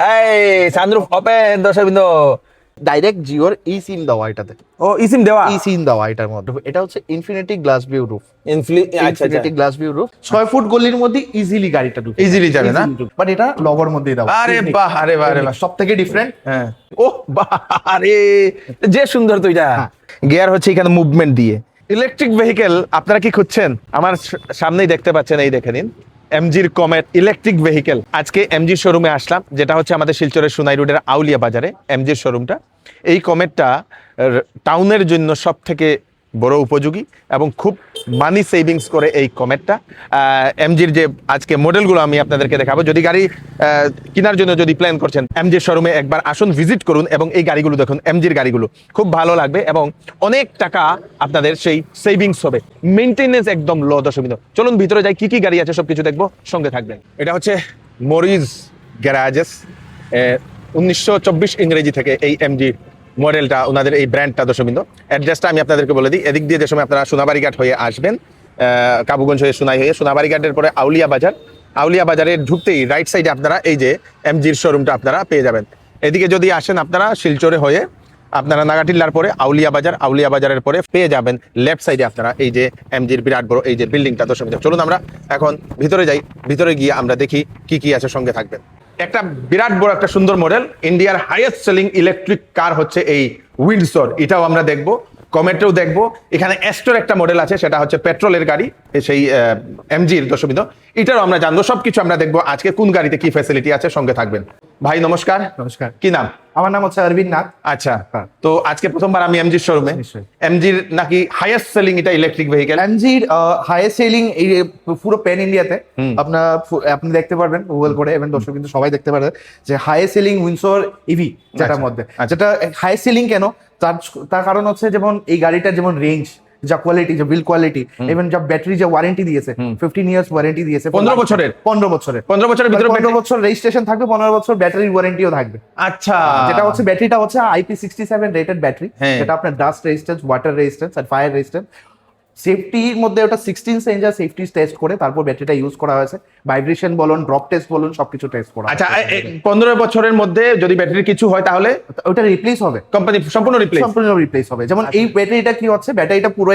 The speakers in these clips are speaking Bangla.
এই সানরুফ ওপেন দর্শকবৃন্দ। ডাইরেক্ট জিওর ই সিম দেওয়া এটাতে, ও ইসিম দেওয়া, ই সিম দেওয়া এটার মধ্যে। এটা হচ্ছে ইনফিনিটি গ্লাস ভিউ রুফ, আচ্ছা infinity glass view roof. 6 foot গলির মধ্যে ইজিলি গাড়িটা ঢুকে Easily যাবে না? বাট এটা লবার মধ্যেই দেওয়া। আরে বাহ, আরে বাহ, আরে বাহ। সব থেকে ডিফারেন্ট। হ্যাঁ, ও বাহ, আরে যে সুন্দর তো এটা। গিয়ার হচ্ছে এখানে মুভমেন্ট দিয়ে। ইলেকট্রিক ভেহিকেল আপনারা কি খুঁজছেন? আমার সামনেই দেখতে পাচ্ছেন, এই দেখে নিন এমজির কমেট ইলেকট্রিক ভেহিকেল। আজকে এমজির শোরুমে আসলাম, যেটা হচ্ছে আমাদের শিলচরের সোনাই রোডের আউলিয়া বাজারে এমজির শোরুমটা। এই কমেটটা টাউনের জন্য সব থেকে বড় উপযোগী এবং খুব মানি সেভিংস করে এই কমেটটা। এমজির যে আজকে মডেলগুলো আমি আপনাদেরকে দেখাবো। যদি গাড়ি কেনার জন্য যদি প্ল্যান করছেন, এমজির শোরুমে একবার আসুন, ভিজিট করুন এবং এই গাড়িগুলো দেখুন। এমজির গাড়িগুলো খুব ভালো লাগবে এবং অনেক টাকা আপনাদের সেই সেভিংস হবে। মেইনটেনেন্স একদম লো দশমিত। চলুন ভিতরে যাই, কি কি গাড়ি আছে সবকিছু দেখবো, সঙ্গে থাকবেন। এটা হচ্ছে মরিজ গ্যারাজেস, 1924 ইংরেজি থেকে এই এমজি মডেলটা, ওনাদের এই ব্র্যান্ডটা দশমিত। অ্যাড্রেসটা আমি আপনাদেরকে বলে দিই। এদিক দিয়ে যে সময় আপনারা সোনাবাড়িঘাট হয়ে আসবেন, কাবুগঞ্জ হয়ে সোনাই হয়ে সোনাবাড়িঘাটের পরে আউলিয়া বাজার, আউলিয়া বাজারে ঢুকতেই রাইট সাইডে আপনারা এই যে এমজির শোরুমটা আপনারা পেয়ে যাবেন। এদিকে যদি আসেন আপনারা শিলচরে হয়ে আপনারা নাগাটিল্লার পরে আউলিয়া বাজার, আউলিয়া বাজারের পরে পেয়ে যাবেন লেফট সাইডে আপনারা এই যে এমজির বিরাট বড় এই যে বিল্ডিংটা দশমিত। চলুন আমরা এখন ভিতরে যাই, ভিতরে গিয়ে আমরা দেখি কি কি আছে, সঙ্গে থাকবেন। একটা বিরাট বড় একটা সুন্দর মডেল, ইন্ডিয়ার হাইয়েস্ট সেলিং ইলেকট্রিক কার হচ্ছে এই উইন্ডসর। এটাও আমরা দেখবো, কমেটেও দেখবো। এখানে অ্যাস্ট্রোর একটা মডেল আছে, সেটা হচ্ছে পেট্রোলের গাড়ি, সেই এমজির দশমিত। এটারও আমরা জানবো, সবকিছু আমরা দেখবো আজকে কোন গাড়িতে কি ফ্যাসিলিটি আছে, সঙ্গে থাকবেন। ভাই নমস্কার। নমস্কার। কি নাম? আমার নাম হচ্ছে অরবিন্দ নাথ। আচ্ছা, তো আজকে প্রথমবার আমি এমজির শোরুমে। এমজির নাকি হাইয়েস্ট সেলিং এটা ইলেকট্রিক ভেহিকেল? এমজির হাইয়েস্ট সেলিং এই পুরো প্যান ইন্ডিয়াতে। আপনি দেখতে পারবেন গুগল করে, এবং দর্শক কিন্তু সবাই দেখতে পারবে যে হাইয়েস্ট সেলিং উইন্ডসর ইভি যেটার মধ্যে। যেটা হাইয়েস্ট সেলিং কেন, তার কারণ হচ্ছে যেমন এই গাড়িটার যেমন রেঞ্জ, যা কোয়ালিটি, যা বিল কোয়ালিটি, এবং যা ব্যাটারি, যা ওয়ারেন্টি দিয়েছে 15 ইয়ার্স ওয়ারেন্টি দিয়েছে। 15 বছরের 15 বছরের 15 বছরের ভিতরে 15 বছর রেজিস্ট্রেশন থাকবে, 15 বছর ব্যাটারির ওয়ারেন্টিও থাকবে। আচ্ছা, যেটা হচ্ছে ব্যাটারিটা হচ্ছে IP67 রেটেড ব্যাটারি, যেটা আপনার ডাস্ট রেজিস্ট্যান্স, ওয়াটার রেজিস্ট্যান্স আর ফায়ার রেজিস্ট্যান্স। সেফটির মধ্যে ওটা 16 সেন্সার সেফটি টেস্ট করে তারপর ব্যাটারিটা ইউজ করা হয়েছে। ভাইব্রেশন বলুন, ড্রপ টেস্ট বলুন, সবকিছু টেস্ট করা। আচ্ছা, 15 বছরের মধ্যে যদি ব্যাটারি কিছু হয় তাহলে ওটা রিপ্লেস হবে, কোম্পানি সম্পূর্ণ রিপ্লেস হবে। যেমন এই ব্যাটারিটা কি হচ্ছে, ব্যাটারিটা পুরো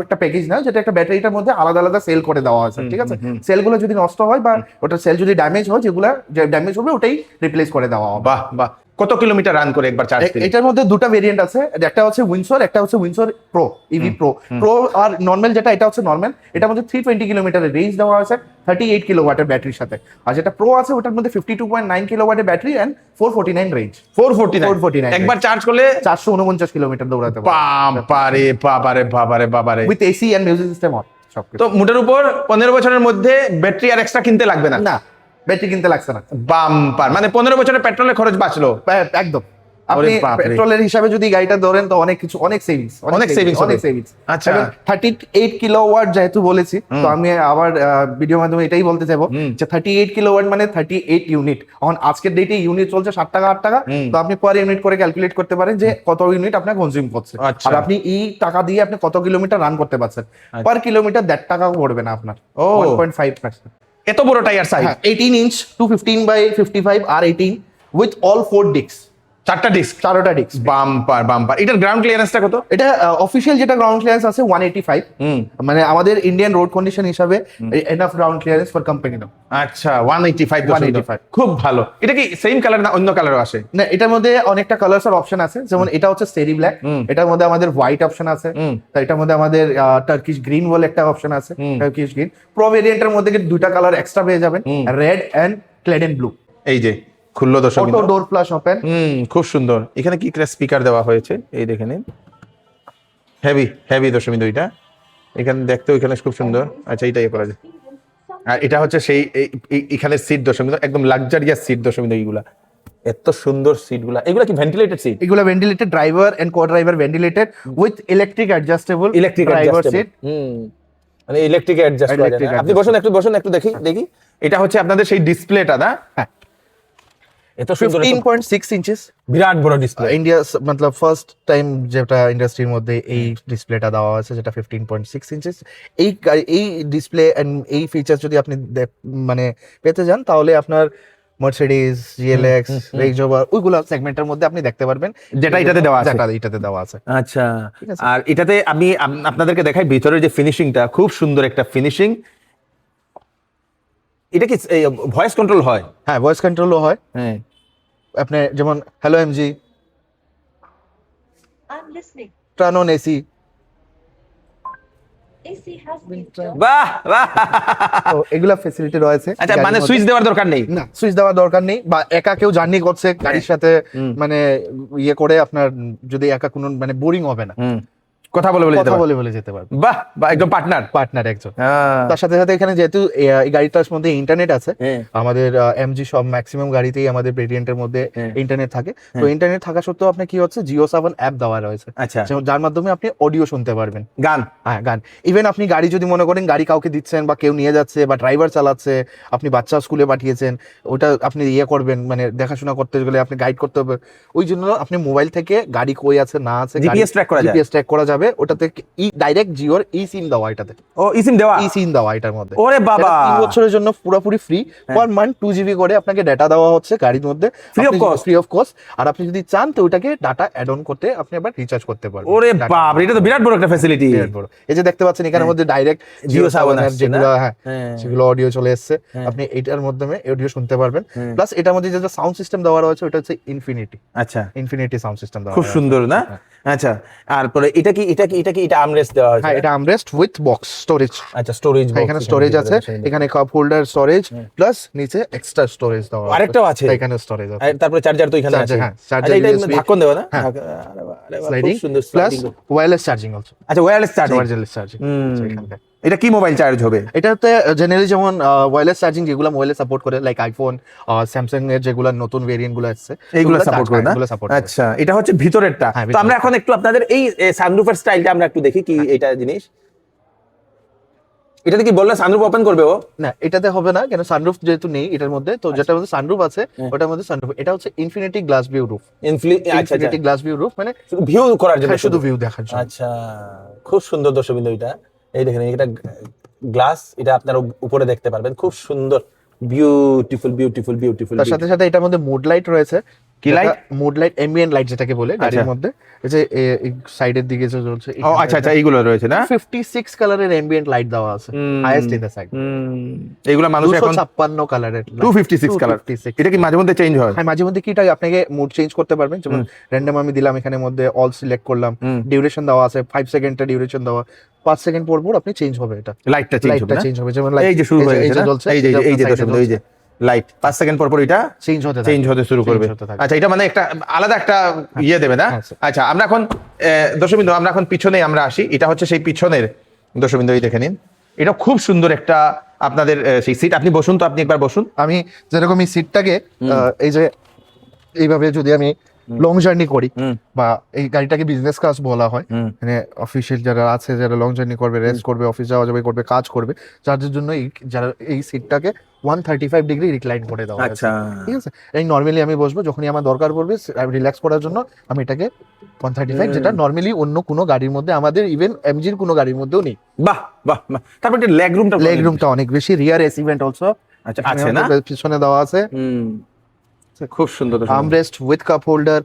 একটা প্যাকেজ না, যেটা একটা ব্যাটারিটার মধ্যে আলাদা আলাদা সেল করে দেওয়া হয়েছে। ঠিক আছে, সেলগুলো যদি নষ্ট হয় বা ওটা সেল যদি ড্যামেজ হয়, যেগুলো ড্যামেজ হবে ওটাই রিপ্লেস করে দেওয়া হবে। বাহ বাহ। কত কিলোমিটার রান করে একবার চার্জ দিলে? এটার মধ্যে দুটো ভেরিয়েন্ট আছে, একটা হচ্ছে উইন্ডসর, একটা হচ্ছে Windsor pro EV pro. Pro আর নরমাল যেটা, এটা হচ্ছে নরমাল, এটার মধ্যে 320 কিলোমিটারের রেঞ্জ দেওয়া আছে 38 কিলোওয়াটের ব্যাটারির সাথে। আর যেটা প্রো আছে ওটার মধ্যে 52.9 কিলোওয়াটের ব্যাটারি এন্ড 449 রেঞ্জ। 449 একবার চার্জ করলে 449 কিলোমিটার দৌড়াতে পারে। বাবারে বাবারে বাবারে বাবারে। With AC and music system on সবকিছু। তো মোটের উপর 15 বছরের মধ্যে ব্যাটারি আর এক্সট্রা কিনতে লাগবে না? না, ব্যাটারি কিনতে লাগছে না। বাম্পার, মানে 15 বছরের পেট্রোলের খরচ বাঁচলো একদম। আপনি পেট্রোলের হিসাবে যদি গাড়িটা ধরেন তো অনেক কিছু, অনেক সেভিংস। আচ্ছা, 38 কিলোওয়াট যেহেতু বলেছি, তো আমি আবার ভিডিওর মাধ্যমে এটাই বলতে চাইবো যে 38 কিলোওয়াট মানে 38 ইউনিট। এখন আজকের ডেটে ইউনিট চলছে 7 টাকা 8 টাকা, তো আপনি পার ইউনিট করে ক্যালকুলেট করতে পারেন যে কত ইউনিট আপনার কনজিউম করছে, আর আপনি এই টাকা দিয়ে আপনি কত কিলোমিটার রান করতে পারছেন। পার কিলোমিটার 1.5 টাকাও পড়বে না আপনার। 1.5%। এত বড় tyre size, 18 inch 215/55 R18 with all 4 disc, 4টা ডিস্ক। Bumper bumper. এটার গ্রাউন্ড ক্লিয়ারেন্সটা কত? এটা অফিশিয়াল যেটা গ্রাউন্ড ক্লিয়ারেন্স আছে 185, মানে আমাদের ইন্ডিয়ান রোড কন্ডিশন হিসাবে enough ground clearance for company now. আচ্ছা, 185 খুব ভালো। এটা কি সেম কালার না অন্য কালারও আসে? না, এটার মধ্যে অনেকটা কালারস আর অপশন আছে। যেমন এটা হচ্ছে স্টেরি ব্ল্যাক, এটার মধ্যে আমাদের হোয়াইট অপশন আছে, তো এটার মধ্যে আমাদের টার্কিশ গ্রিন বলে একটা অপশন আছে, টার্কিশ গ্রিন। প্রো ভেরিয়েন্টের মধ্যে দুইটা কালার এক্সট্রা পেয়ে যাবেন, রেড এন্ড ক্লেডেন ব্লু। এই যে খুললো দশমিক, অটো ডোর ফ্ল্যাশ ওপেন। খুব সুন্দর। এখানে কি স্পিকার দেওয়া হয়েছে এই দেখে নিন, হেভি দশমিক দুইটা। এখানে দেখতে ওইখানে খুব সুন্দর। আচ্ছা, এটাই করা যায়। আর এটা হচ্ছে সেই এখানে সিট দশমিক, একদম লাক্সারিয়াস সিট দশমিক। এইগুলা এত সুন্দর সিট গুলা, এগুলা কি ভেন্টিলেটেড সিট? এগুলা ventilated, driver and co driver ventilated with electric adjustable driver seat. মানে ইলেকট্রিক অ্যাডজাস্ট করা যায়। আপনি বসুন একটু দেখি। এটা হচ্ছে আপনাদের সেই ডিসপ্লেটা না? হ্যাঁ, এত সুন্দর 15.6 ইঞ্চেস, বিরাট বড় ডিসপ্লে। ইন্ডিয়া মতলব ফার্স্ট টাইম যেটা ইন্ডাস্ট্রির মধ্যে এই ডিসপ্লেটা দেওয়া আছে, যেটা 15.6 ইঞ্চেস। এই ডিসপ্লে এন্ড এই ফিচার যদি আপনি মানে পেতে যান, তাহলে আপনার মার্সিডিজ, জিএলএক্স, রেঞ্জ রোভার, ওইগুলো সেগমেন্টের মধ্যে আপনি দেখতে পারবেন, যেটা এটাতে দেওয়া আছে। যেটা এটাতে দেওয়া আছে। আচ্ছা, ঠিক আছে। আর এটাতে আমি আপনাদেরকে দেখাই ভিতরের যে ফিনিশিংটা, খুব সুন্দর একটা ফিনিশিং। এটা কি ভয়েস কন্ট্রোল হয়? হ্যাঁ, ভয়েস কন্ট্রোলও হয়। হ্যাঁ, আপনি যেমন hello MG, I'm listening. Turn on AC, AC has been turned. বাহ বাহ। তো এগুলা ফ্যাসিলিটি রয়েছে। আচ্ছা, গাড়ির মানে মধ্যে। সুইচ দেওয়ার দরকার নেই? না, সুইচ দেওয়ার দরকার নেই, বা একা কেউ জার্নি করছে গাড়ির সাথে, মানে ইয়ে করে আপনার যদি একা কোনো মানে বোরিং হবে না, কথা বলে বলে যেতে কথা পারবে। বলে বলে যেতে পারবে। বাহ বাহ, একদম পার্টনার। পার্টনার একজন। তার সাথে সাথে এখানে যেহেতু এই গাড়িটার মধ্যে ইন্টারনেট আছে, হ্যাঁ। আমাদের এমজি সব ম্যাক্সিমাম গাড়িতেই আমাদের ভেরিয়েন্টের মধ্যে ইন্টারনেট থাকে। তো ইন্টারনেট থাকা সত্ত্বেও আপনার কি হচ্ছে, জিও 7 অ্যাপ দেওয়া রয়েছে, আচ্ছা, যার মাধ্যমে আপনি অডিও শুনতে পারবেন, গান। হ্যাঁ গান। ইভেন আপনি গাড়ি যদি মনে করেন গাড়ি কাউকে দিচ্ছেন বা কেউ নিয়ে যাচ্ছে বা ড্রাইভার চালাচ্ছে, আপনি বাচ্চা স্কুলে পাঠিয়েছেন, ওটা আপনি ইয়ে করবেন, মানে দেখাশোনা করতে গেলে আপনি গাইড করতে হবে, ওই জন্য আপনি মোবাইল থেকে গাড়ি কই আছে না আছে জিপিএস ট্র্যাক করা যায়। জিপিএস ট্র্যাক করা যাবে ওটাতে। ডাইরেক্ট জিওর ই সিম দেওয়া এটাতে, ও ইসিম দেওয়া। ই সিম দেওয়া এটার মধ্যে। ওরে বাবা, 3 বছরের জন্য পুরোপুরি ফ্রি, পার মান্থ 2 জিবি করে আপনাকে ডাটা দেওয়া হচ্ছে গাড়ির মধ্যে, Free of cost? Free of cost. আর আপনি যদি চান তো ওটাকে ডাটা অ্যাড অন করতে আপনি আবার রিচার্জ করতে পারবেন। ওরে বাপ, এটা তো বিরাট বড় একটা ফ্যাসিলিটি। বিরাট বড়। এই যে দেখতে পাচ্ছেন এখানের মধ্যে ডাইরেক্ট জিও জিও 7 7 আসছে যেগুলো, না? হ্যাঁ হ্যাঁ। সেগুলো অডিও চলে এসেছে, আপনি এটার মাধ্যমে অডিও শুনতে পারবেন। প্লাস এটার মধ্যে যে সাউন্ড সিস্টেম দেওয়া রয়েছে ওটা হচ্ছে ইনফিনিটি, আচ্ছা, ইনফিনিটি সাউন্ড সিস্টেম দেওয়া খুব রয়েছে। সুন্দর না? আচ্ছা, তারপরে এটা আর্মরেস্ট দেওয়া হয়েছে? হ্যাঁ, এটা আমরেস্ট উইথ বক্স স্টোরেজ। আচ্ছা, স্টোরেজ বক্স। এখানে স্টোরেজ আছে, এখানে কাপ হোল্ডার স্টোরেজ, প্লাস নিচে এক্সট্রা স্টোরেজ দেওয়া আছে। আরেকটাও আছে? এখানে স্টোরেজ আছে। আর তারপরে চার্জার তো এখানে Charger, আছে। হ্যাঁ, charger আচ্ছা, এটা USB ধাক্কন দেওয়া না? হ্যাঁ। আরে বাহ, আরে বাহ, স্লাইডিং খুব সুন্দর plus sliding। Wireless charging also. আচ্ছা, ওয়্যারলেস চার্জিং। ওয়্যারলেস চার্জিং এখানকার। এটা কি মোবাইল চার্জ হবে? এটাতে জেনারেলি যেমন ওয়্যারলেস চার্জিং যেগুলো মোবাইলে সাপোর্ট করে, লাইক আইফোন, স্যামসাং এর যেগুলো নতুন ভেরিয়েন্ট গুলো আসছে এইগুলো সাপোর্ট করে না? এগুলো সাপোর্ট করে। আচ্ছা, এটা হচ্ছে ভিতরেরটা। হ্যাঁ, তো আমরা এখন একটু আপনাদের এই সানরুফের স্টাইলটা আমরা একটু দেখি কি এটা জিনিস। এটাতে কি বললে সানরুফ ওপেন করবে ও? না, এটাতে হবে না, কেন সানরুফ যেহেতু নেই এটার মধ্যে, তো যেটার মধ্যে সানরুফ আছে ওটার মধ্যে সানরুফ। এটা হচ্ছে ইনফিনিটি গ্লাস ভিউ রুফ। আচ্ছা, ইনফিনিটি গ্লাস ভিউ রুফ মানে ভিউ করার জন্য, হ্যাঁ, শুধু ভিউ দেখার জন্য। আচ্ছা, খুব সুন্দর দর্শকবৃন্দ। এটা এই দেখেন, এটা গ্লাস, এটা আপনারা উপরে দেখতে পারবেন, খুব সুন্দর, বিউটিফুল বিউটিফুল বিউটিফুল। তার সাথে সাথে এটার মধ্যে মুড লাইট রয়েছে। কি light? Mood light, ambient light যেটাকে বলে গাড়ির আচ্ছা। মধ্যে। এই যে সাইডের দিকে যে জ্বলছে, ও আচ্ছা আচ্ছা, এইগুলো রয়েছে না? 56 কালারের অ্যাম্বিয়েন্ট লাইট দেওয়া আছে, হাইয়েস্ট ইন দ্য সেগমেন্ট। এইগুলো মানুষ এখন 256 কালারের 256 কালার। এটা কি মাঝে মধ্যে চেঞ্জ হয়? হ্যাঁ, মাঝে মধ্যে কিটা আপনাকে মুড চেঞ্জ করতে পারবেন, যেমন র্যান্ডম আমি দিলাম এখানের মধ্যে অল সিলেক্ট করলাম, ডিউরেশন দেওয়া আছে 5 সেকেন্ডের ডিউরেশন দেওয়া, 5 সেকেন্ড পর পর আপনি চেঞ্জ হবে, এটা লাইটটা চেঞ্জ হবে লাইটটা না? চেঞ্জ হবে, যেমন এই যে শুরু হয়ে গেছে না? জ্বলছে, এই যে দর্শকবৃন্দ, এই যে লাইট 5 সেকেন্ড পর পর এটা চেঞ্জ হতে চেঞ্জ হতে শুরু করবে। আচ্ছা, এটা মানে একটা আলাদা একটা ইয়ে দেবে না? হ্যাঁ, স্যার। আচ্ছা, আমরা এখন দর্শকবৃন্দ, আমরা এখন পিছনে আমরা আসি। এটা হচ্ছে সেই পিছনের দর্শকবৃন্দ, এই দেখে নিন, এটা খুব সুন্দর একটা আপনাদের সেই সিট। আপনি বসুন তো, আপনি একবার বসুন। আমি যেরকম এই সিটটাকে এই যে এইভাবে যদি আমি লং জার্নি করি, বা এই গাড়িটাকে বিজনেস ক্লাস বলা হয়, মানে অফিসিয়াল যারা আছে, যারা লং জার্নি করবে, রেস্ট করবে, অফিস যাওয়া যাবে করবে, কাজ করবে, যাদের জন্য যারা এই সিটটাকে 135 ডিগ্রি রিক্লাইন করে দেওয়া আছে। আচ্ছা, ঠিক আছে। এই নর্মালি আমি বসবো যখনই আমার দরকার পড়বে রিল্যাক্স করার জন্য, আমি এটাকে 135, যেটা নর্মালি অন্য কোনো গাড়ির মধ্যে, আমাদের ইভেন এমজির কোনো গাড়ির মধ্যেও নেই। বাহ বাহ বাহ। তারপর এটা লেগ রুমটা, লেগ রুমটা অনেক বেশি, রিয়ার এসি ভেন্ট অলসো আচ্ছা আছে না? পিছনে দেওয়া আছে, খুব সুন্দর। Armrest with cup holder,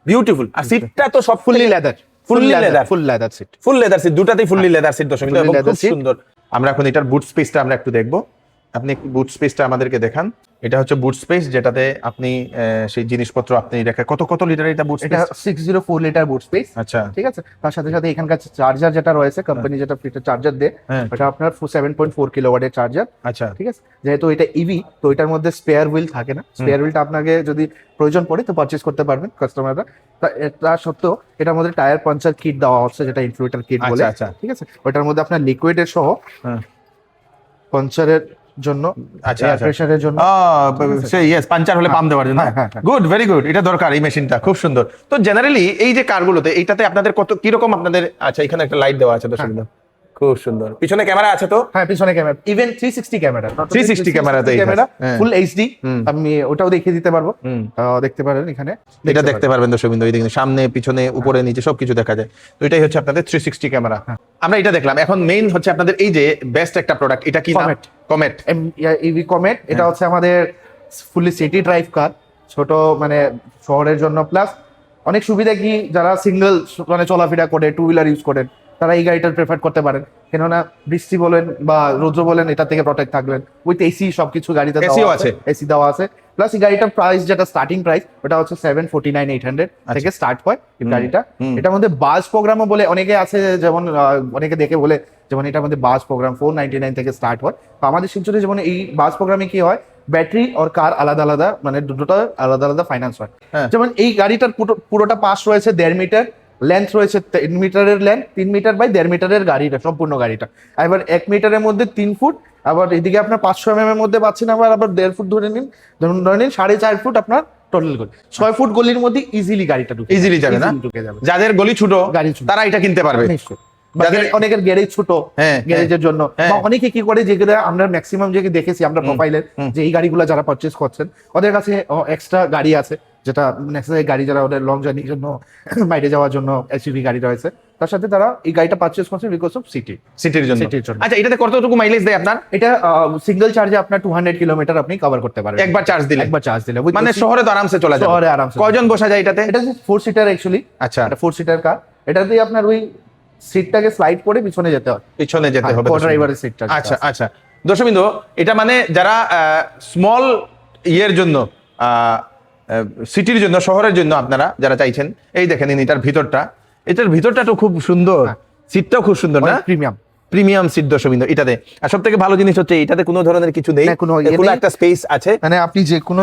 beautiful. আর সিটটা তো সব fully leather, fully leather, full leather seat, full leather seat, দুটাতেই ফুললি লেদার সিট দর্শক, Fully এবং leather খুব seat। সুন্দর। আমরা এখন এটার বুট স্পেসটা আমরা একটু দেখবো। আপনি একটু বুট স্পেসটা আমাদেরকে দেখান। এটা হচ্ছে বুট স্পেস, যেটাতে আপনি সেই জিনিসপত্র আপনি রেখে কত কত লিটার এটা বুট এটা স্পেস? 604 লিটার বুট স্পেস। আচ্ছা, ঠিক আছে। তার সাথে সাথে এখানকার চার্জার যেটা রয়েছে, কোম্পানি যেটা ফ্রিতে চার্জার দেয়, হ্যাঁ। ওটা আপনার 7.4 কিলোওয়াটের চার্জার। আচ্ছা, ঠিক আছে। যেহেতু এটা ইভি, তো এটার মধ্যে স্পেয়ার হুইল থাকে না, স্পেয়ার হুইলটা আপনাকে যদি প্রয়োজন পড়ে তো পারচেজ করতে পারবেন কাস্টমাররা। তা সত্ত্বেও এটার মধ্যে টায়ার পাঞ্চার কিট দেওয়া হচ্ছে, যেটা ইনফ্লুয়েটার কিট বলে। আচ্ছা, আচ্ছা। ঠিক আছে। ওটার মধ্যে আপনার লিকুইডের সহ হ্যাঁ। পাঞ্চারের জন্য, আচ্ছা, এয়ার আচ্ছা। প্রেসারের জন্য, সেই ইয়েস, পাঞ্চার হলে পাম্প দেওয়ার জন্য। হ্যাঁ, হ্যাঁ, হ্যাঁ। গুড, ভেরি গুড, এটা দরকার, এই মেশিনটা খুব সুন্দর। তো জেনারেলি এই যে কারগুলোতে, এইটাতে আপনাদের কত কিরকম আপনাদের, আচ্ছা এখানে একটা লাইট দেওয়া আছে দর্শক, খুব সুন্দর। পিছনে ক্যামেরা আছে তো? হ্যাঁ, পিছনে ক্যামেরা, ইভেন 360 ক্যামেরা, 360 ক্যামেরাতে ক্যামেরা, হ্যাঁ। Full HD. আমি ওটাও দেখিয়ে দিতে পারবো, দেখতে পারেন এখানে, এটা দেখতে পারবেন দর্শক বিন্দু, এই দেখুন সামনে পিছনে উপরে নিচে সবকিছু দেখা যায়। তো এটাই হচ্ছে আপনাদের 360 ক্যামেরা। আমরা এটা দেখলাম। এখন মেইন হচ্ছে আপনাদের এই যে বেস্ট একটা প্রোডাক্ট, এটা কি নাম? Comet। কমেট। EV comet. এটা হচ্ছে আমাদের ফুলি সিটি ড্রাইভ কার, ছোট মানে শহরের জন্য, প্লাস অনেক সুবিধা কি যারা সিঙ্গেল মানে চলাফেরা করে, টু হুইলার ইউজ করেন, তারা এই গাড়িটা প্রেফার করতে পারেন। কেননা বৃষ্টি বলেন বা রৌদ্র বলেন, এটা থেকে প্রোটেক্ট থাকবেন। উইথ এসি সবকিছু গাড়িতে AC ও আছে। এসি দেওয়া আছে। প্লাস এই গাড়িটার প্রাইস যেটা স্টার্টিং প্রাইস ওটা হচ্ছে 749,800 থেকে স্টার্ট হয় এই গাড়িটা। এটার মধ্যে বাস প্রোগ্রামও বলে অনেকে আছে, যেমন অনেকে দেখে বলে যেমন এটার মধ্যে বাস প্রোগ্রাম 499 থেকে স্টার্ট হয়। তো আমাদের শিলচরে যেমন এই বাস প্রোগ্রামে কি হয়, ব্যাটারি আর কার আলাদা আলাদা, মানে দুটোটা আলাদা আলাদা ফাইন্যান্স হয়। হ্যাঁ। যেমন এই গাড়িটার পুরোটা পাস রয়েছে 1.5 মিটার, লেন্থ রয়েছে 3 মিটারের লেন্থ, 3 মিটার বাই 1.5 মিটারের গাড়িটা সম্পূর্ণ গাড়িটা। এবার 1 মিটারের মধ্যে 3 ফুট, আবার এদিকে আপনার 500 mm এর মধ্যে পাচ্ছেন, আবার 1.5 ফুট ধরে নিন, ধরে নিন 4.5 ফুট আপনার টোটাল গলি। 6 ফুট গলির মধ্যে ইজিলি গাড়িটা ঢুকে ইজিলি যাবে না? ঢুকে যাবে। যাদের গলি ছোট গাড়ি ছোট। তারা এটা কিনতে পারবে। নিশ্চয়ই। অনেকের গ্যারেজ ছোট, হ্যাঁ, গ্যারেজের জন্য, হ্যাঁ। বা অনেকে কি করে, যেগুলো আমরা ম্যাক্সিমাম যে দেখেছি আমরা প্রোফাইলের, যে এই গাড়িগুলো যারা পারচেজ করছেন ওদের কাছে এক্সট্রা গাড়ি আছে, যেটা নেসেসারি গাড়ি, যারা ওদের লং জার্নির জন্য বাইরে যাওয়ার জন্য এসইউভি গাড়ি রয়েছে, তার সাথে তারা এই গাড়িটা পারচেজ করছেন বিকজ অফ সিটির জন্য। সিটির জন্য। আচ্ছা, এটাতে কতটুকু মাইলেজ দেয় আপনার? এটা সিঙ্গেল চার্জে আপনার 200 কিলোমিটার আপনি কভার করতে পারবেন একবার চার্জ দিলে? একবার চার্জ দিলে মানে শহরে তো আরামসে চলে যাবে। শহরে আরামসে। কয়জন বসা যায় এটাতে? এটা 4 সিটার অ্যাকচুয়ালি। আচ্ছা, এটা 4 সিটার কার। এটাতে আপনার ওই সিটটাকে স্লাইড করে পিছনে যেতে হয়, পিছনে যেতে হবে। ড্রাইভারের সিটটা। আচ্ছা আচ্ছা, দর্শকবৃন্দ, এটা মানে যারা স্মল ইয়ের জন্য, সিটির জন্য, শহরের জন্য আপনারা যারা চাইছেন, এই দেখেন এটার ভিতরটা তো খুব সুন্দর, সিটটাও খুব সুন্দর না? প্রিমিয়াম প্রিমিয়াম সিট দর্শকবৃন্দ এটাতে। আর সব থেকে ভালো জিনিস হচ্ছে এটাতে কোনো ধরনের কিছু নেই, না, কোনো ইয়ে খোলা নেই। একটা স্পেস আছে। মানে আপনি যে কোনো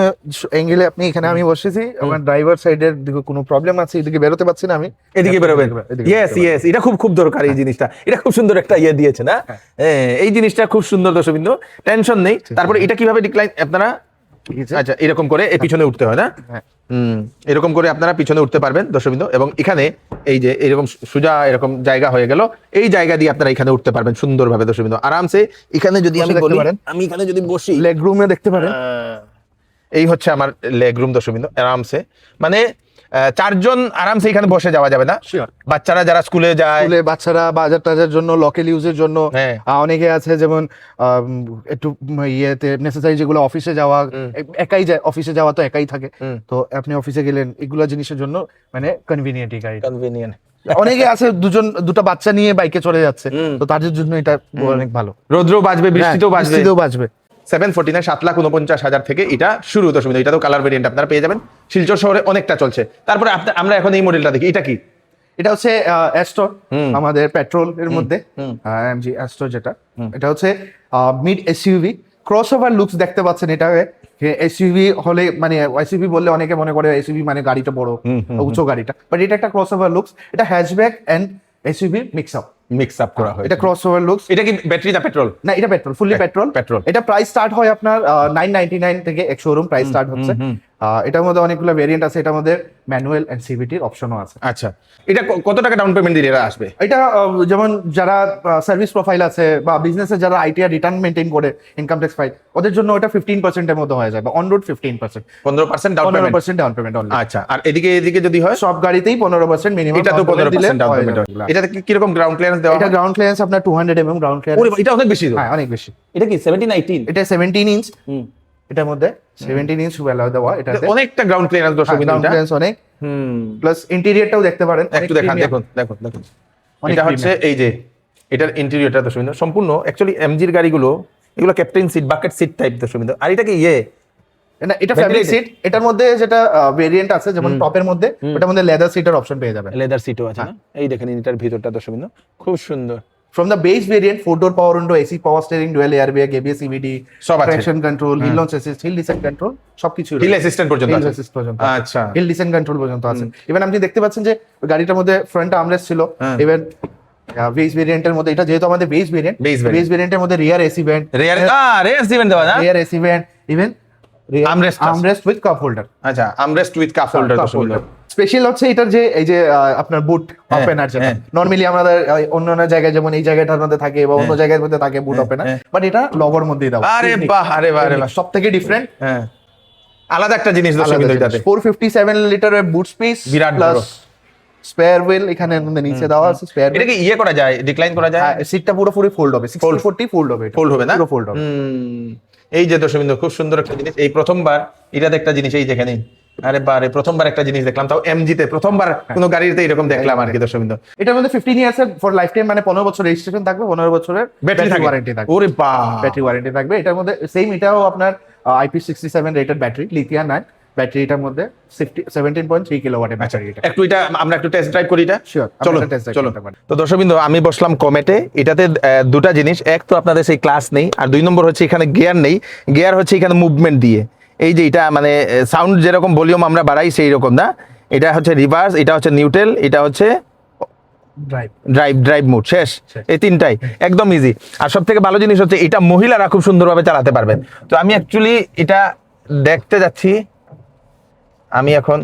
অ্যাঙ্গেলে, আপনি এখানে আমি বসেছি, আমার ড্রাইভার সাইডের দিকে কোনো প্রবলেম আছে, এদিকে বেরোতে পারছি না, আমি এদিকে বেরোবেন। এদিকে ইয়েস ইয়েস, এটা খুব খুব দরকার এই জিনিসটা। এটা খুব সুন্দর একটা ইয়ে দিয়েছে না? হ্যাঁ, এই জিনিসটা খুব সুন্দর দর্শকবৃন্দ, টেনশন নেই। তারপরে এটা কিভাবে ডিক্লাইন আপনারা, ঠিক আছে? আচ্ছা এরকম করে এই পিছনে উঠতে হয় না? হ্যাঁ। এরকম করে আপনারা পিছনে উঠতে পারবেন দর্শকবৃন্দ, এবং এখানে এই যে এরকম সোজা এরকম জায়গা হয়ে গেল, এই জায়গা দিয়ে আপনারা এখানে উঠতে পারবেন সুন্দরভাবে দর্শকবৃন্দ আরামসে। এখানে যদি আমি বসে দেখতে বলি, পারেন। আমি এখানে যদি বসি, লেগ রুমে দেখতে পারেন। এই হচ্ছে আমার লেগ রুম দর্শকবৃন্দ, আরামসে মানে 4 জন আরামসে এখানে বসে যাওয়া যাবে না? Sure. বাচ্চারা যারা স্কুলে যায়, স্কুলে বাচ্চারা বাজার টাজার জন্য, লোকাল ইউজের জন্য, হ্যাঁ। অনেকে আছে যেমন একটু ইয়েতে নেসেসারি যেগুলো অফিসে যাওয়া, একাই যায় অফিসে যাওয়া, তো একাই থাকে, তো আপনি অফিসে গেলেন, এগুলো জিনিসের জন্য মানে কনভিনিয়েন্ট এই গাড়ি। কনভিনিয়েন্ট। অনেকে আছে দুটা বাচ্চা নিয়ে বাইকে চলে যাচ্ছে, তো তাদের জন্য এটা অনেক ভালো। রৌদ্র বাজবে, বৃষ্টিতেও বাজবে। বৃষ্টিতেও বাজবে। 749 7,49,000 থেকে এটা শুরু দর্শকবৃন্দ। এটা তো কালার ভেরিয়েন্ট আপনারা পেয়ে যাবেন, শিলচর শহরে অনেকটা চলছে। তারপরে আমরা এখন এই মডেলটা দেখি, এটা কি? এটা হচ্ছে অ্যাস্ট্রো, আমাদের পেট্রোল এর মধ্যে এমজি অ্যাস্ট্রো, যেটা এটা হচ্ছে মিড এসইউভি ক্রসওভার লুকস দেখতে পাচ্ছেন। এটা এসইউভি হলে মানে এসইউভি বললে অনেকে মনে করে এসইউভি মানে গাড়িটা বড়, উঁচু গাড়িটা, বাট এটা একটা ক্রসওভার লুকস। এটা hatchback and SUV mix up করা হয়। এটা ক্রসওভার লুকস। এটা কি ব্যাটারি না পেট্রোল? না, এটা পেট্রোল, ফুললি পেট্রোল। এটা প্রাইস স্টার্ট হয় আপনার 999 থেকে, এক শোরুম প্রাইস স্টার্ট হচ্ছে। এটার মধ্যে অনেকগুলো ভেরিয়েন্ট আছে, এটার মধ্যে ম্যানুয়াল এন্ড সিভিটির অপশনও আছে। আচ্ছা, এটা কত টাকা ডাউন পেমেন্ট দিলে এরা আসবে? এটা যেমন যারা সার্ভিস প্রোফাইল আছে বা বিজনেসে যারা আইটিআর রিটার্ন মেইনটেইন করে, ইনকাম ট্যাক্স ফাইল, ওদের জন্য ওটা 15% এর মধ্যে হয়ে যাবে, on road 15%, 15% down payment. 15% down payment only. আচ্ছা, আর এদিকে যদি হয় সব গাড়িতেই 15% মিনিমাম। এটা তো 15% ডাউন পেমেন্ট। এটাতে কি রকম গ্রাউন্ড ক্লিয়ারেন্স দেওয়া? এটা গ্রাউন্ড ক্লিয়ারেন্স আপনার 200 mm গ্রাউন্ড ক্লিয়ারেন্স। ওরে, এটা অনেক বেশি তো। হ্যাঁ, অনেক বেশি। এটা কি 17 18? এটা 17 ইঞ্চ, এটার মধ্যে 17 ইঞ্চ বেলা দেওয়া। এটাতে অনেকটা গ্রাউন্ড ক্লিয়ারেন্স দর্শকবৃন্দ। গ্রাউন্ড ক্লিয়ারেন্স অনেক, প্লাস ইন্টেরিয়রটাও দেখতে পারেন। একটু দেখান, দেখুন। এটা হচ্ছে এই যে এটার ইন্টেরিয়রটা দর্শকবৃন্দ সম্পূর্ণ, অ্যাকচুয়ালি এমজির গাড়িগুলো এগুলো captain seat, bucket seat type দর্শকবৃন্দ। আর এটা কি না, এটা ফ্যামিলি সিট। এটার মধ্যে যেটা ভেরিয়েন্ট আছে, যেমন টপের মধ্যে, ওটার মধ্যে লেদার সিটের অপশন পেয়ে যাবেন। লেদার সিটও আছে না? এই দেখেন এটার ভিতরটা দর্শকবৃন্দ খুব সুন্দর। From the base variant, 4-door power window, AC power steering, dual airbag, ABS, CVT, সব আছে। traction control, hill launch assist, hill descent control, সবকিছু হিল অ্যাসিস্ট্যান্ট পর্যন্ত hill আছে। assist পর্যন্ত আচ্ছা। hill descent control পর্যন্ত আছে। ইভেন আপনি দেখতে পাচ্ছেন যে গাড়িটার মধ্যে ফ্রন্ট আর্মরেস্ট ছিল। ইভেন বেস ভেরিয়েন্টের মধ্যে, এটা যেহেতু আমাদের বেস ভেরিয়েন্ট, বেস ভেরিয়েন্টের মধ্যে রিয়ার এসি ভেন্ট, রিয়ার সিভেন দেওয়া না? Rear AC vent, even armrest with cup holder. আচ্ছা, আর্মরেস্ট উইথ কাপ হোল্ডার দর্শকবৃন্দ। স্পেশাল হচ্ছে এটার যে এই যে আপনার বুট ওপেনার, যেটা নরমালি আমাদের অন্য জায়গায় যেমন এই জায়গাটার মধ্যে থাকে বা অন্য জায়গার মধ্যে থাকে বুট ওপেনার, বাট এটা লগর মধ্যেই দাও। আরে বাহ, আরে বাহ, সব থেকে ডিফারেন্ট, হ্যাঁ, আলাদা একটা জিনিস দর্শকবৃন্দ এটাতে। 457 লিটারের বুট স্পেস, বিরাট প্লাস বড়। স্পেয়ার হুইল এখানে নিচে দেওয়া আছে। স্পেয়ার এটা কি করা যায়, ডিক্লাইন করা যায়? সিটটা পুরোপুরি ফোল্ড হবে, 60-40 ফোল্ড হবে, ফোল্ড হবে না? পুরো ফোল্ড হবে। এই যে দর্শকবৃন্দ, খুব সুন্দর একটা জিনিস, এই প্রথমবার এটাতে একটা জিনিস, এই দেখে নিন, আরে বারে প্রথমবার একটা জিনিস দেখলাম, তাও এমজিতে প্রথমবার কোনো গাড়িতে এরকম দেখলাম আর কি দর্শকবৃন্দ। এটার মধ্যে 15 ইয়ার্স এর ফর লাইফ টাইম, মানে 15 বছর রেজিস্ট্রেশন থাকবে, 15 বছরের ব্যাটারি ওয়ারেন্টি থাকবে। ওরে বাহ, ব্যাটারি ওয়ারেন্টি থাকবে এটার মধ্যে। সেম এটাও আপনার IP67 rated battery, lithium ion battery, এটার মধ্যে 17.3 কিলোওয়াটের ব্যাটারি এটা। একটু এটা আমরা একটু টেস্ট ড্রাইভ করি এটা। Sure, চলো আমরা test drive চলো। করতে পারি। তো দর্শকবৃন্দ, আমি বসলাম কমেটে। এটাতে দুটা জিনিস, এক তো আপনাদের সেই ক্লাস নেই, আর 2 নম্বর হচ্ছে এখানে গিয়ার নেই। গিয়ার হচ্ছে এখানে মুভমেন্ট দিয়ে, এই যে এটা মানে সাউন্ড যেরকম ভলিউম আমরা বাড়াই সেই রকম না, এটা হচ্ছে রিভার্স, এটা হচ্ছে নিউট্রাল, এটা হচ্ছে ড্রাইভ ড্রাইভ মোড, শেষ। এই তিনটাই একদম ইজি। আর সব থেকে ভালো জিনিস হচ্ছে এটা মহিলারা খুব সুন্দরভাবে চালাতে পারবেন। তো আমি অ্যাকচুয়ালি এটা দেখতে যাচ্ছি, আমি এখন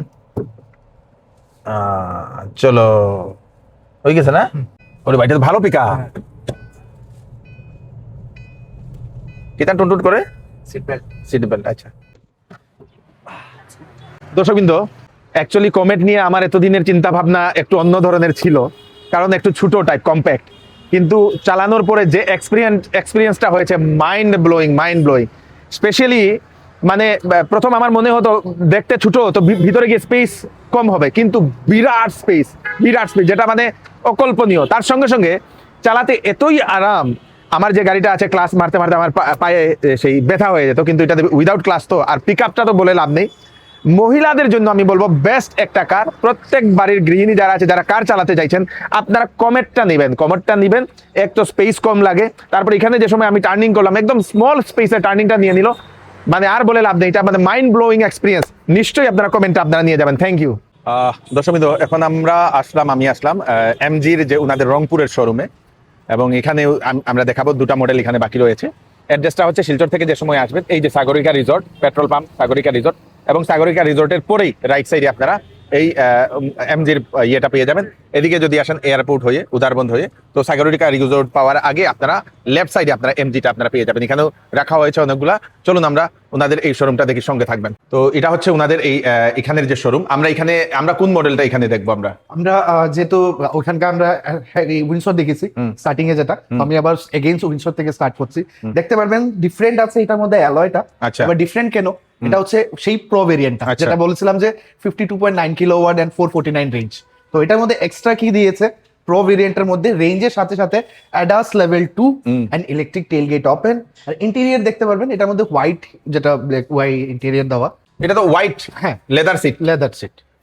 চলো, হয়ে গেছে না? ওরে ভাই, এটা তো ভালো পিকা, কিতা টুন করে সিট বেল্ট। আচ্ছা দর্শকবৃন্দ, অ্যাকচুয়ালি কমেট নিয়ে আমার এতদিনের চিন্তা ভাবনা একটু অন্য ধরনের ছিল, কারণ একটু ছোট টাইপ কম্প্যাক্ট, কিন্তু চালানোর পরে যে এক্সপিরিয়েন্সটা হয়েছে মাইন্ড ব্লোয়িং। স্পেশালি মানে প্রথম আমার মনে হতো দেখতে ছোট তো ভিতরে গিয়ে স্পেস কম হবে, কিন্তু বিরাট স্পেস, যেটা মানে অকল্পনীয়। তার সঙ্গে সঙ্গে চালাতে এতই আরাম, আমার যে গাড়িটা আছে ক্লাস মারতে মারতে আমার পায়ে সেই ব্যথা হয়ে যেত, কিন্তু এটাতে উইদাউট ক্লাস তো, আর পিক আপটা তো বলে লাভ নেই। মহিলাদের জন্য আমি বলবো বেস্ট একটা কার। প্রত্যেক বাড়ির গৃহিণী যারা আছে, যারা কার চালাতে চাইছেন, আপনারা কমেটটা নেবেন। এক তো স্পেস কম লাগে, তারপর এখানে যে সময় আমি টার্নিং করলাম একদম স্মল স্পেসে টার্নিংটা নিয়ে নিল, মানে আর বলে লাভ নেই, এটা মানে মাইন্ড ব্লোয়িং এক্সপিরিয়েন্স। নিশ্চয়ই আপনারা কমেন্টটা আপনারা নিয়ে যাবেন। Thank you. দর্শকবৃন্দ, এখন আমি আসলাম এমজির যে উনাদের রংপুরের শোরুমে, এবং এখানে আমরা দেখাবো দুটা মডেল এখানে বাকি রয়েছে। অ্যাড্রেসটা হচ্ছে শিলচর থেকে যে সময় আসবেন, এই যে Sagarika resort petrol pump, Sagarika resort, এবং সাগরিকা রিসর্টের পরেই রাইট সাইডে আপনারা এই এমজির ইয়েটা পেয়ে যাবেন। এদিকে যদি আসেন এয়ারপোর্ট হয়ে, উদারবন্দ হয়ে, তো সাগরিকা রিসর্ট পাওয়ার আগে আপনারা লেফট সাইডে আপনারা এমজিটা আপনারা পেয়ে যাবেন। এখানেও রাখা হয়েছে অনেকগুলা। চলুন আমরা ওনাদের এই শোরুমটা দেখি, সঙ্গে থাকবেন। তো এটা হচ্ছে ওনাদের এই এখানের যে শোরুম। আমরা কোন মডেলটা এখানে দেখবো? আমরা যেহেতু ওখানকার আমরা উইন্ডসর দেখেছি স্টার্টিং এ, যেটা আমি আবার এগেইনস্ট উইন্ডসর থেকে স্টার্ট করছি। দেখতে পারবেন ডিফারেন্ট আছে এটার মধ্যে অ্যালয়টা। আচ্ছা। আবার ডিফারেন্ট কেন? এটা হচ্ছে সেই প্রো ভেরিয়েন্টটা, আচ্ছা। যেটা বলেছিলাম যে 52.9 কিলোওয়াট এন্ড 449 রেঞ্জ। তো এটার মধ্যে এক্সট্রা কি দিয়েছে, প্রো ভেরিয়েন্টের মধ্যে রেঞ্জের সাথে সাথে ADAS level 2 and electric tailgate open. আর ইন্টেরিয়র দেখতে পারবেন এটার মধ্যে হোয়াইট, যেটা ব্ল্যাক হোয়াইট ইন্টেরিয়র দেওয়া। এটা তো হোয়াইট, হ্যাঁ, leather seat,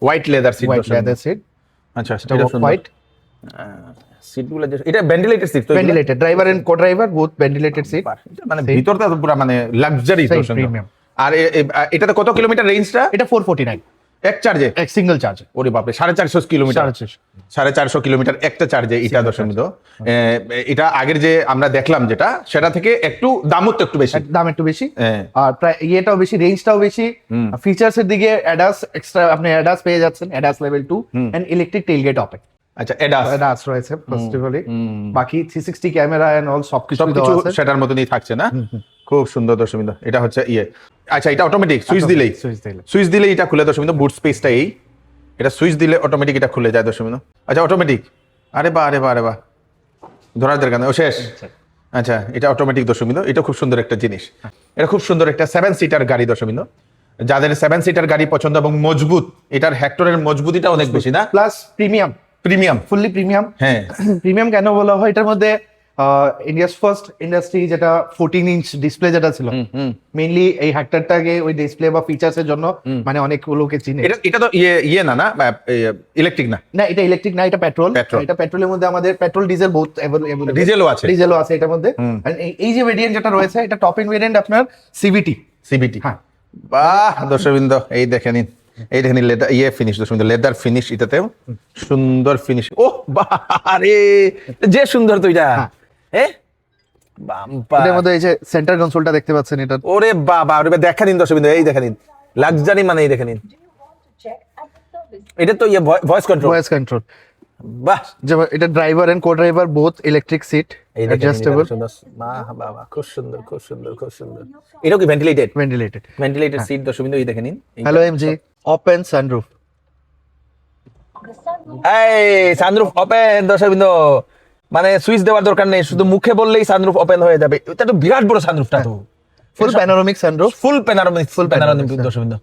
white leather seat. আচ্ছা, হোয়াইট সিটগুলো এটা ভেন্টিলেটেড সিট, তো ventilated, driver and co driver both ventilated seat. মানে ভিতরটা তো পুরো মানে লাক্সারি প্রিমিয়াম। আর এটাতে কত কিলোমিটার রেঞ্জটা? এটা 449 এক চার্জে, এক সিঙ্গেল চার্জ। ওরে বাপরে, 450 কিলোমিটার, 450 কিলোমিটার একটা চার্জে। এটা দর্শকবৃন্দ, এটা আগের যে আমরা দেখলাম যেটা, সেটা থেকে একটু দামও তো একটু বেশি, দাম একটু বেশি, আর প্রায় ইয়েটাও বেশি, রেঞ্জটাও বেশি। ফিচার্স এর দিকে অ্যাডাস এক্সট্রা, আপনি অ্যাডাস পেয়ে যাচ্ছেন, ADAS level 2 and electric tailgate open. আচ্ছা, অ্যাডাস রয়েছে ফার্স্টলি। বাকি 360 ক্যামেরা এন্ড অল সবকিছু সেটার মতনই থাকছে না? খুব সুন্দর দর্শকবৃন্দ। এটা হচ্ছে আচ্ছা, এটা অটোমেটিক, সুইচ দিলেই এটা খুলে দর্শকবৃন্দ। বুট স্পেসটা এটা সুইচ দিলে অটোমেটিক এটা খুলে যায় দর্শকবৃন্দ। আচ্ছা, অটোমেটিক, আরে বাহ ধরার দরকার নেই, ও শেষ। আচ্ছা, এটা অটোমেটিক দর্শকবৃন্দ। এটা খুব সুন্দর একটা জিনিস, এটা খুব সুন্দর একটা 7 সিটার গাড়ি দর্শকবৃন্দ। যাদের 7 সিটার গাড়ি পছন্দ এবং মজবুত, এটার হেক্টরের মজবুতিটা অনেক বেশি না? Plus premium, fully premium. হ্যাঁ, প্রিমিয়াম কেন বলা হয়? এটার মধ্যে ইন্ডিয়াস ফার্স্ট ইন্ডাস্ট্রি যেটা 14 ইঞ্চ ডিসপ্লে যেটা ছিল, মেইনলি এই হেক্টরটাকে ওই ডিসপ্লে বা ফিচার্স এর জন্য মানে অনেক লোকে চিনে। এটা তো না ইলেকট্রিক না? না, এটা ইলেকট্রিক না, এটা পেট্রোল। এটা পেট্রোলের মধ্যে আমাদের পেট্রোল ডিজেল বোথ अवेलेबल, ডিজেলও আছে এটার মধ্যে। এই যে ভেরিয়েন্ট যেটা রয়েছে, এটা টপ এন্ড ভেরিয়েন্ট আপনার সিভিটি। হ্যাঁ, বাহ দর্শকবৃন্দ, এই দেখে নিন লেদার ফিনিশ দর্শকবৃন্দ, লেদার ফিনিশ, এটাতেও সুন্দর ফিনিশ। ও বারে, যে সুন্দর তো এটা। এর মধ্যে এই যে সেন্টার কনসোলটা দেখতে পাচ্ছেন, এটা ওরে বাবা, দেখা নিন দর্শকবৃন্দ, এই দেখে নিন লাক্সারি, মানে এই দেখে নিন। এটা তো ভয়েস কন্ট্রোল। বাহ, এটা driver and co driver both electric seat, adjustable. বাহ, খুব সুন্দর। এটা কি ভেন্টিলেটেড সিট দর্শকবৃন্দ, এই দেখে নিন। Hello MG, open sunroof. Sunroof open দর্শকবৃন্দ, মানে সুইচ দেওয়ার দরকার নেই, শুধু মুখে বললেই সানরুফ ওপেন হয়ে যাবে। এটা তো বিরাট বড় সানরুফটা, তো ফুল প্যানোরামিক সানরুফ। ফুল প্যানোরামিক দর্শকবৃন্দ।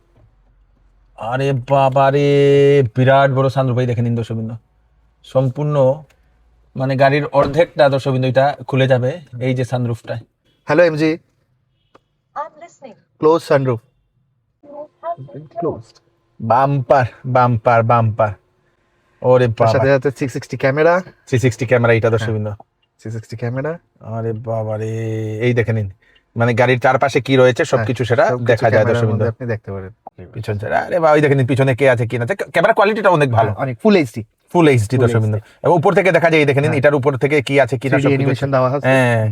আরে বাবা রে, বিরাট বড় সানরুফ, এই দেখে নিন দর্শকবৃন্দ। সম্পূর্ণ মানে গাড়ির অর্ধেকটা দর্শকবৃন্দ এটা খুলে যাবে এই যে সানরুফটা। Hello MG, I'm listening. Close sunroof. Closed. Bumper bumper bumper, ওরে তার বাবা, সাথে সাথে 360 ক্যামেরা, 360 ক্যামেরা এটা দর্শকবৃন্দ। 360 ক্যামেরা। আরে বাবা রে, এই দেখে নিন মানে গাড়ির চারপাশে কি রয়েছে সবকিছু সেটা দেখা যায় দর্শকবৃন্দ। আপনি দেখতে পারেন পিছন ছাড়া, আরে বাবা, ওই দেখে নিন পিছনে কে আছে কি না আছে। ক্যামেরা কোয়ালিটিটা অনেক ভালো, অনেক ফুল এইচডি, ফুল এইচডি দর্শকবৃন্দ। এবং উপর থেকে দেখা যায়, এই দেখে নিন এটার উপর থেকে কি আছে কি না 3D অ্যানিমেশন দেওয়া আছে। হ্যাঁ,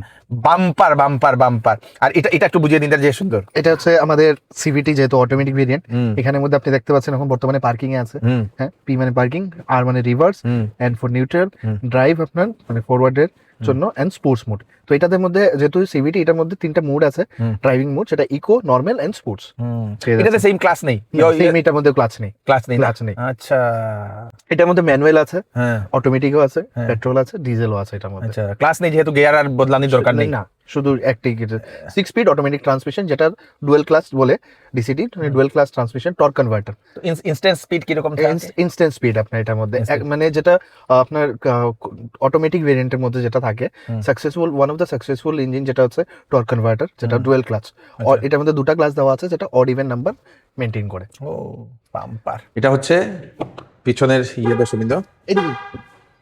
বাম্পার বাম্পার বাম্পার। আর এটা এটা একটু বুঝিয়ে দিন, যে সুন্দর। এটা হচ্ছে আমাদের সিভিটি, যেহেতু অটোমেটিক ভেরিয়েন্ট, হুম। এখানের মধ্যে আপনি দেখতে পাচ্ছেন এখন বর্তমানে পার্কিং এ আছে। হুম হ্যাঁ, পি মানে পার্কিং, আর মানে reverse, hmm and for neutral, hmm. Drive আপনার মানে ফরওয়ার্ডের জন্য, এন্ড স্পোর্টস মোড। তো এটাদের মধ্যে যেহেতু সিভিটি, এটার মধ্যে 3টা মোড আছে হুম। ড্রাইভিং মোড, সেটা ইকো, নরমাল এন্ড স্পোর্টস। ঠিক আছে। এটাতে সেম ক্লাস নেই, সেম এটার মধ্যে ক্লাচ নেই, ক্লাস নেই, ক্লাচ নেই। আচ্ছা এটার মধ্যে ম্যানুয়াল আছে, হ্যাঁ অটোমেটিকও আছে, হ্যাঁ। পেট্রোল আছে, ডিজেলও আছে এটার মধ্যে। আচ্ছা, ক্লাস নেই যেহেতু গিয়ার আর বদলানোর দরকার নেই। না, শুধু একটাই 6 স্পিড অটোমেটিক ট্রান্সমিশন, যেটা ডুয়েল ক্লাস বলে, DCT dual clutch transmission, torque converter. Instant speed কি রকম থাকে? ইনস্ট্যান্ট স্পিড আপনার এটার মধ্যে Instant. মানে যেটা আপনার অটোমেটিক ভেরিয়েন্টের মধ্যে যেটা থাকে, successful one of the successful engine যেটা হচ্ছে টর্ক কনভার্টার, যেটা ডুয়েল ক্লাচ। এটার মধ্যে 2টা ক্লাস দেওয়া আছে, যেটা অড ইভেন নাম্বার মেইনটেইন করে। ও বাম্পার। এটা হচ্ছে পিছনের ইয়ে দর্শকবৃন্দ,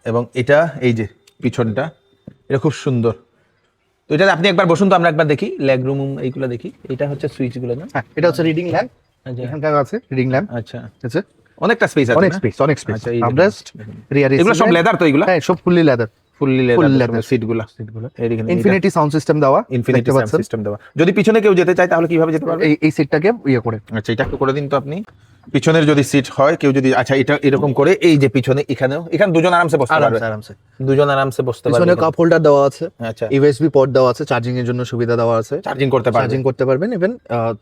এবং এটা এই যে পিছনটা, এটা খুব সুন্দর। তো এটা আপনি একবার বসুন তো, আমরা একবার দেখি লেগ রুম এইগুলো দেখি। এটা হচ্ছে সুইচ গুলো না? হ্যাঁ, এটা হচ্ছে রিডিং ল্যাম্প, আচ্ছা এখানকার আছে রিডিং ল্যাম্প আচ্ছা, আছে, অনেকটা স্পেস আছে, অনেক না? স্পেস, অনেক স্পেস। আচ্ছা, এই দেখুন, আমরেস্ট, রিয়ার এগুলো সব লেদার তো? এগুলো হ্যাঁ, সব fully leather, fully full leather leather। সিটগুলো। সিটগুলো এইদিকে ইনফিনিটি সাউন্ড সিস্টেম দেওয়া, ইনফিনিটি দেখতে পাচ্ছেন। সিস্টেম দেওয়া। যদি পিছনে কেউ যেতে চায় তাহলে কিভাবে যেতে পারবে? এই সিটটাকে ইয়ে করে, আচ্ছা, এটা একটু করে দিন তো আপনি। পিছনের যদি সিট হয় কেউ যদি, আচ্ছা এটা এরকম করে, এই যে পিছনে এখানে দুজন আরামসে বসতে পারবে, আরামসে আরামসে। দুজন আরামসে বসতে পারবে। পিছনে কাপ হোল্ডার দেওয়া আছে, আচ্ছা, ইউএসবি পোর্ট দেওয়া আছে, চার্জিং এর জন্য সুবিধা দেওয়া আছে, চার্জিং করতে পারবে। চার্জিং করতে পারবেন। Even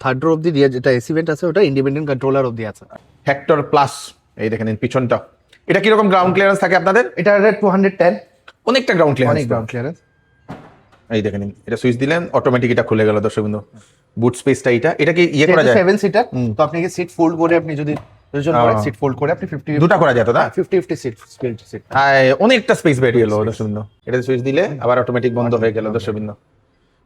third row of the rear যেটা এসি ভেন্ট আছে, ওটা ইন্ডিপেন্ডেন্ট কন্ট্রোলার অফ দি আছে। হেক্টর প্লাস, এই দেখেন পিছনটা। এটা কিরকম গ্রাউন্ড ক্লিয়ারেন্স থাকে আপনাদের? এটা 210, অনেকটা গ্রাউন্ড অনেক ক্লিয়ারেন্স। Ground clearance. এই দেখেন, এটা সুইচ দিলেন অটোমেটিক এটা খুলে গেল দর্শকবৃন্দ। বুট স্পেসটা এটা কি ইয়ে করা যায়? 7 সিটার, তো আপনি কি সিট ফোল্ড করে, আপনি যদি দুজন করে সিট ফোল্ড করে আপনি 50 দুটা করা যেত না? 50 সিট স্পেস সিট। অনেকটা স্পেস বেরিয়ে গেল দর্শকবৃন্দ। এটা সুইচ দিলে আবার অটোমেটিক বন্ধ হয়ে গেল দর্শকবৃন্দ।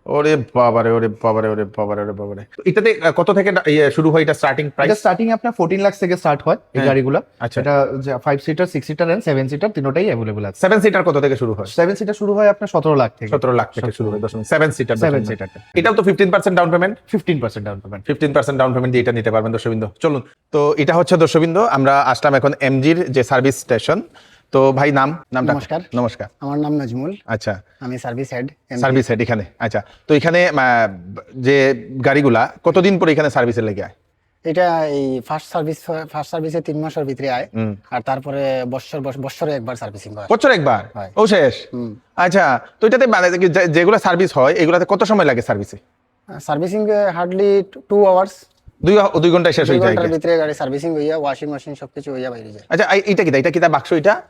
ওরে বাবারে, ওরে বাবারে, ওরে বাবারে, ওরে বাবারে। তো এটাতে কত থেকে শুরু হয় এটা স্টার্টিং এটা প্রাইস? স্টার্টিং আপনার 14 লাখ থেকে স্টার্ট হয় এই হ্যাঁ। গাড়িগুলো। আচ্ছা। এটা 5 সিটার, 6 সিটার এন্ড 7 সিটার তিনটাই अवेलेबल আছে। 7 সিটার কত থেকে শুরু হয়? 7 সিটার শুরু হয় আপনার 17 লাখ থেকে। 17 লাখ থেকে শুরু হয় দর্শকবৃন্দ 7 সিটার। 7 সিটার এটাও তো 15% down payment. 15% down payment. 15% down payment দিয়ে এটা নিতে পারবেন দর্শকবৃন্দ। চলুন, তো এটা হচ্ছে দর্শকবৃন্দ, আমরা আসলাম এখন এমজির যে সার্ভিস স্টেশন। তো ভাই নামটা? নমস্কার। নমস্কার। আমার নাম নাজমুল, আচ্ছা, আমি সার্ভিস হেড। সার্ভিস হেড এখানে। আচ্ছা, তো এখানে যে গাড়িগুলা কতদিন পরে এখানে সার্ভিসে লেগে আয়? এটা এই ফার্স্ট সার্ভিসে 3 মাসের ভিতরে আয়, হুম। আর তারপরে বছরে একবার সার্ভিসিং হয়। বছর একবার? হয়। ও শেষ। হুম। আচ্ছা, তো এটাতে যেগুলো সার্ভিস হয় এগুলাতে কত সময় লাগে সার্ভিসে? সার্ভিসিং হার্ডলি 2 আওয়ার্স, 2 ঘন্টায় শেষ 2 হয়ে যায়? ঘন্টার ভিতরে গাড়ি সার্ভিসিং হইয়া, ওয়াশিং মেশিন সবকিছু হইয়া বাইরে যায়। আচ্ছা, এটা কি তার বাক্স?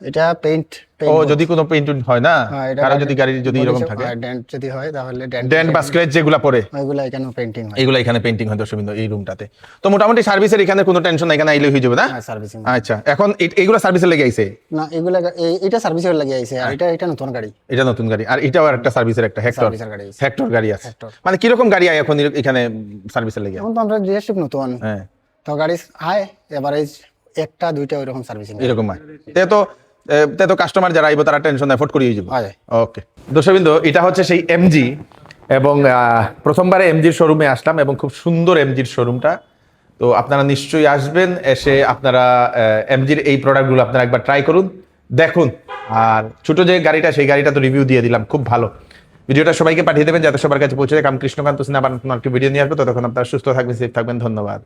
এটা পেইন্ট ও যদি কোনো পেইন্ট হয় না, এটা কারো যদি গাড়ির যদি এরকম থাকে, ডেন্ট যদি হয় তাহলে ডেন্ট বা স্ক্র্যাচ যেগুলা পড়ে ওইগুলা এখানে পেইন্টিং হয়। এগুলো এখানে পেইন্টিং হয় দর্শকবৃন্দ এই রুমটাতে। তো মোটামুটি সার্ভিসের এখানে কোনো টেনশন নাই, এখানে আইলে হয়ে যাবে না? হ্যাঁ, সার্ভিসিং। আচ্ছা, এখন এইগুলো সার্ভিসে লেগে আইছে? না, এগুলা এটা সার্ভিসের লাগে আইছে, আর এটা নতুন গাড়ি। এটা নতুন গাড়ি, আর এটাও একটা সার্ভিসের একটা হেক্টর সার্ভিসের গাড়ি আছে। হেক্টর গাড়ি আছে। হেক্টর। মানে কিরকম গাড়ি আয় এখন এখানে সার্ভিসে লেগে? এখন তো আমরা ডিলারশিপ নতুন, হ্যাঁ, তো গাড়ি আয় এভারেজ 1টা 2টা ওইরকম সার্ভিসিং এরকম হয়। তে তো কাস্টমার যারা আইব তারা টেনশন এফোর্ড করিয়ে যাবে। হয়। ওকে দর্শকবৃন্দ, এটা হচ্ছে সেই এমজি, এবং প্রথমবারে এমজির শোরুমে আসলাম, এবং খুব সুন্দর এমজির শোরুমটা। তো আপনারা নিশ্চয়ই আসবেন, এসে আপনারা এমজির এই প্রোডাক্টগুলো আপনারা একবার ট্রাই করুন, দেখুন। আর ছোট যে গাড়িটা, সেই গাড়িটা তো রিভিউ দিয়ে দিলাম, খুব ভালো। ভিডিওটা সবাইকে পাঠিয়ে দেবেন যাতে সবার কাছে পৌঁছে যায়। আমি কৃষ্ণকান্ত সিনহা আবার আপনার ভিডিও নিয়ে আসবো। ততক্ষণ আপনারা সুস্থ থাকবেন, সেফ থাকবেন। ধন্যবাদ।